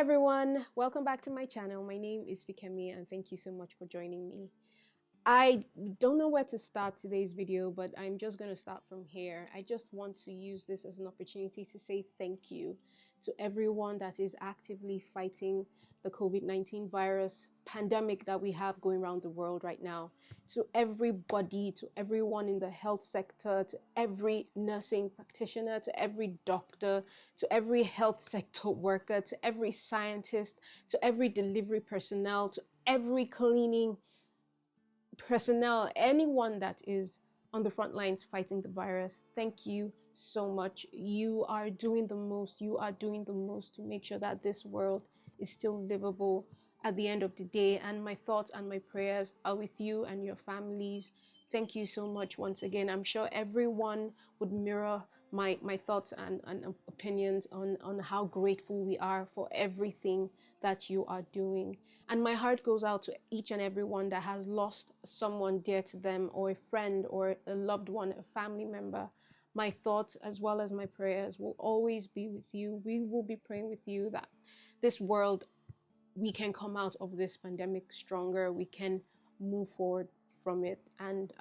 everyone, welcome back to my channel. My name is Fikemi and thank you so much for joining me. I don't know where to start today's video, but I'm just going to start from here. I just want to use this as an opportunity to say thank you to everyone that is actively fighting the COVID-19 virus pandemic that we have going around the world right now. To everybody, to everyone in the health sector, to every nursing practitioner, to every doctor, to every health sector worker, to every scientist, to every delivery personnel, to every cleaning personnel, anyone that is on the front lines fighting the virus. Thank you so much. You are doing the most. You are doing the most to make sure that this world is still livable at the end of the day. And my thoughts and my prayers are with you and your families. Thank you so much once again. I'm sure everyone would mirror my thoughts and opinions on how grateful we are for everything that you are doing. And my heart goes out to each and everyone that has lost someone dear to them, or a friend, or a loved one, a family member. My thoughts as well as my prayers will always be with you. We will be praying with you that this world, we can come out of this pandemic stronger. We can move forward from it and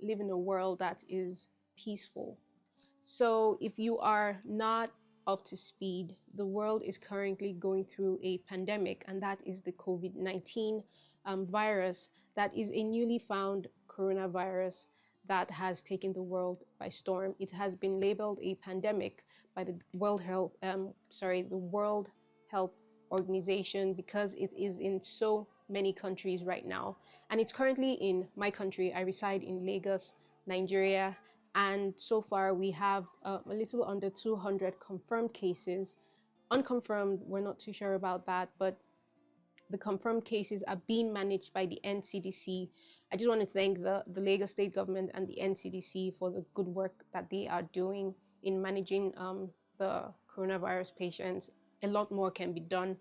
live in a world that is peaceful. So if you are not up to speed, the world is currently going through a pandemic, and that is the COVID-19 virus. That is a newly found coronavirus that has taken the world by storm. It has been labeled a pandemic by the World Health Organization, because it is in so many countries right now. And it's currently in my country. I reside in Lagos, Nigeria. And so far, we have a little under 200 confirmed cases. Unconfirmed, we're not too sure about that, but the confirmed cases are being managed by the NCDC. I just want to thank the Lagos State government and the NCDC for the good work that they are doing in managing the coronavirus patients. A lot more can be done,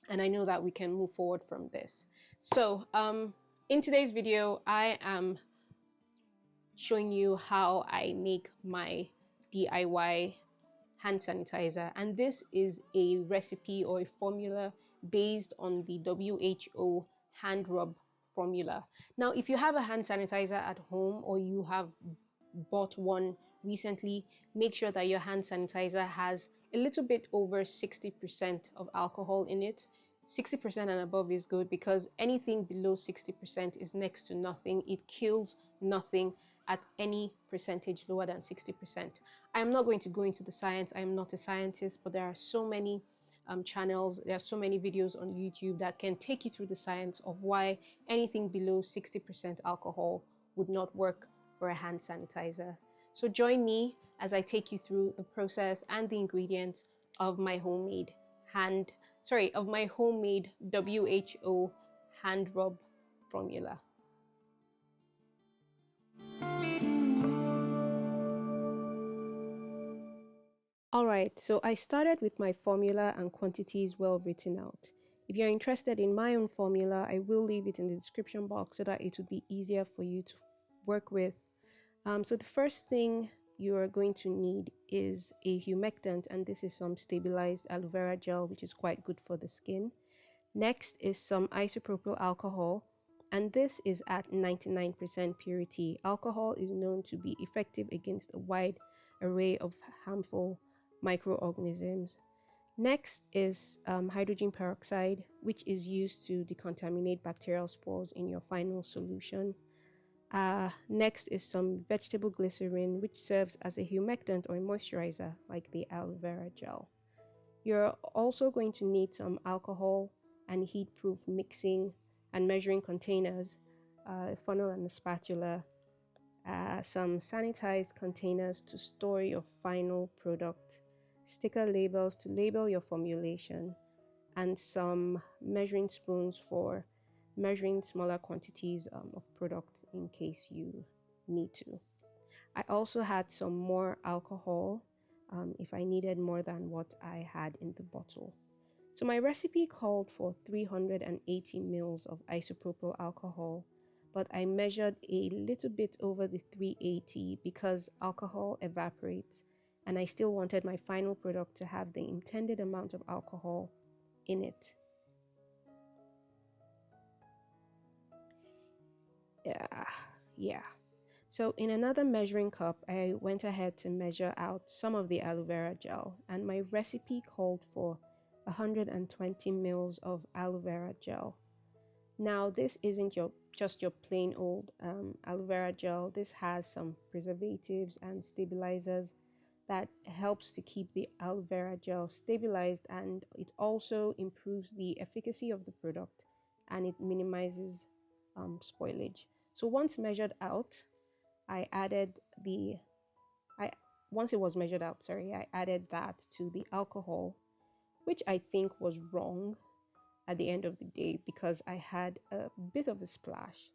and I know that we can move forward from this. So in today's video, I am showing you how I make my DIY hand sanitizer, and this is a recipe or a formula based on the WHO Handrub formula. Now, if you have a hand sanitizer at home, or you have bought one recently, make sure that your hand sanitizer has a little bit over 60% of alcohol in it. 60% and above is good, because anything below 60% is next to nothing. It kills nothing at any percentage lower than 60%. I am not going to go into the science. I am not a scientist, but there are so many channels, there are so many videos on YouTube that can take you through the science of why anything below 60% alcohol would not work for a hand sanitizer. So join me as I take you through the process and the ingredients of my homemade WHO Handrub formula. Alright, so I started with my formula and quantities well written out. If you're interested in my own formula, I will leave it in the description box so that it would be easier for you to work with. So the first thing you are going to need is a humectant, and this is some stabilized aloe vera gel, which is quite good for the skin. Next is some isopropyl alcohol, and this is at 99% purity. Alcohol is known to be effective against a wide array of harmful microorganisms. Next is hydrogen peroxide, which is used to decontaminate bacterial spores in your final solution. Next is some vegetable glycerine, which serves as a humectant or a moisturizer like the aloe vera gel. You're also going to need some alcohol and heat-proof mixing and measuring containers, a funnel and a spatula, some sanitized containers to store your final product, sticker labels to label your formulation, and some measuring spoons for measuring smaller quantities of product in case you need to. I also had some more alcohol if I needed more than what I had in the bottle. So my recipe called for 380 ml of isopropyl alcohol, but I measured a little bit over the 380 because alcohol evaporates and I still wanted my final product to have the intended amount of alcohol in it. Yeah. So in another measuring cup, I went ahead to measure out some of the aloe vera gel, and my recipe called for 120 mils of aloe vera gel. Now, this isn't just your plain old aloe vera gel. This has some preservatives and stabilizers that helps to keep the aloe vera gel stabilized, and it also improves the efficacy of the product, and it minimizes spoilage. So once measured out, I added the I once it was measured out, sorry, I added that to the alcohol, which I think was wrong at the end of the day because I had a bit of a splash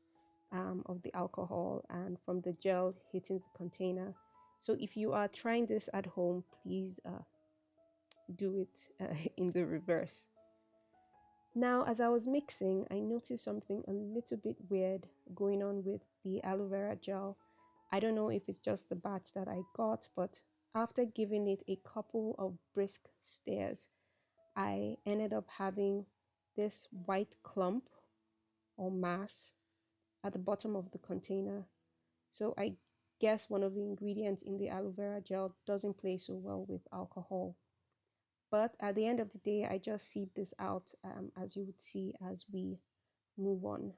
of the alcohol and from the gel hitting the container. So if you are trying this at home, please do it in the reverse. Now, as I was mixing, I noticed something a little bit weird going on with the aloe vera gel. I don't know if it's just the batch that I got, but after giving it a couple of brisk stirrs, I ended up having this white clump or mass at the bottom of the container. So I guess one of the ingredients in the aloe vera gel doesn't play so well with alcohol. But at the end of the day, I just sieved this out, as you would see as we move on.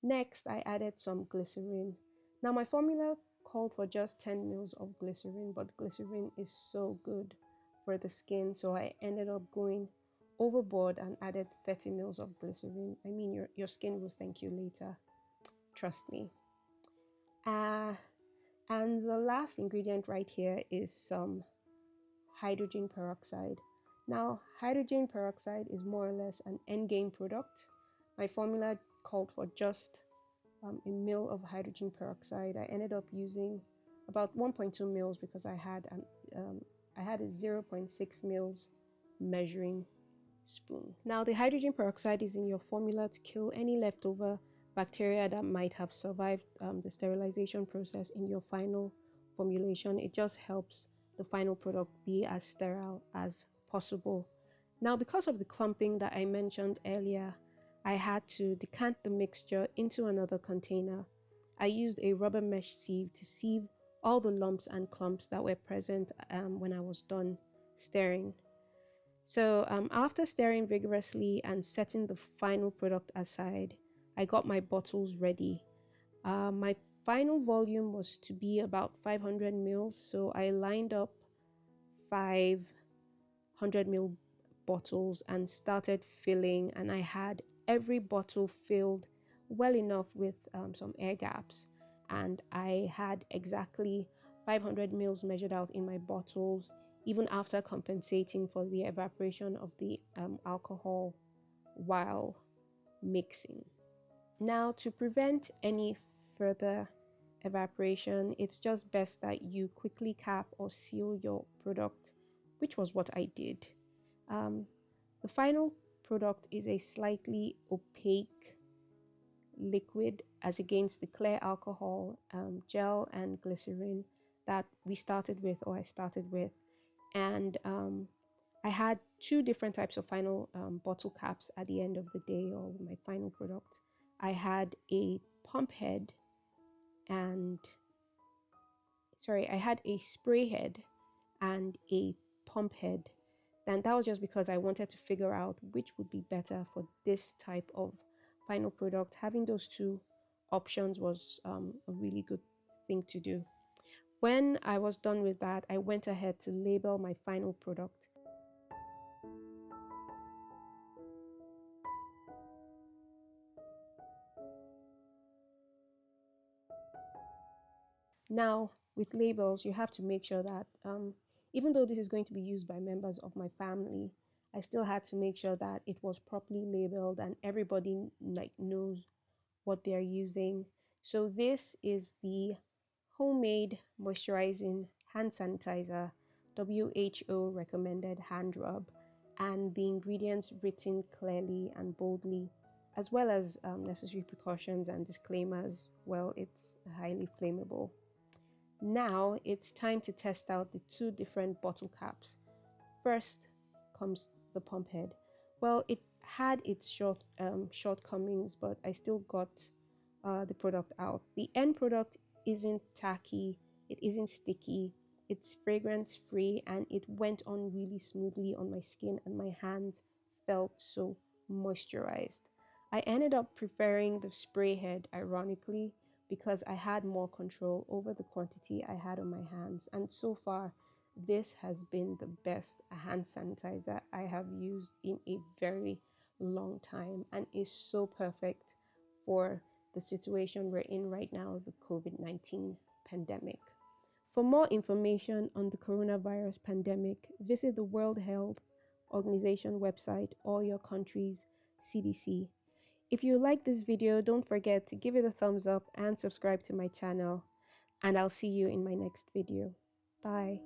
Next, I added some glycerine. Now my formula called for just 10 mils of glycerine, but glycerine is so good for the skin, so I ended up going overboard and added 30 mils of glycerine. I mean, your skin will thank you later, trust me. And the last ingredient right here is some hydrogen peroxide. Now, hydrogen peroxide is more or less an endgame product. My formula called for just a mil of hydrogen peroxide. I ended up using about 1.2 mils because I had a 0.6 mils measuring spoon. Now, the hydrogen peroxide is in your formula to kill any leftover bacteria that might have survived the sterilization process in your final formulation. It just helps the final product be as sterile as possible. Now, because of the clumping that I mentioned earlier, I had to decant the mixture into another container. I used a rubber mesh sieve to sieve all the lumps and clumps that were present when I was done stirring. So after stirring vigorously and setting the final product aside, I got my bottles ready. My final volume was to be about 500 mils, so I lined up 500 ml bottles and started filling, and I had every bottle filled well enough with some air gaps, and I had exactly 500 mils measured out in my bottles, even after compensating for the evaporation of the alcohol while mixing. Now, to prevent any further evaporation, it's just best that you quickly cap or seal your product, which was what I did. The final product is a slightly opaque liquid as against the clear alcohol, gel and glycerin that we started with, or I started with. And I had two different types of final bottle caps at the end of the day, or my final product. I had a pump head and I had a spray head and a pump head. And that was just because I wanted to figure out which would be better for this type of final product. Having those two options was a really good thing to do. When I was done with that, I went ahead to label my final product. Now, with labels, you have to make sure that even though this is going to be used by members of my family, I still had to make sure that it was properly labeled and everybody knows what they're using. So this is the homemade moisturizing hand sanitizer, WHO recommended hand rub, and the ingredients written clearly and boldly, as well as necessary precautions and disclaimers. Well, it's highly flammable. Now it's time to test out the two different bottle caps. First comes the pump head. Well, it had its shortcomings, but I still got the product out. The end product isn't tacky, it isn't sticky, it's fragrance free, and it went on really smoothly on my skin, and my hands felt so moisturized. I ended up preferring the spray head, ironically, because I had more control over the quantity I had on my hands, and so far, this has been the best hand sanitizer I have used in a very long time and is so perfect for the situation we're in right now, the COVID-19 pandemic. For more information on the coronavirus pandemic, visit the World Health Organization website or your country's CDC. If you like this video, don't forget to give it a thumbs up and subscribe to my channel. And I'll see you in my next video. Bye.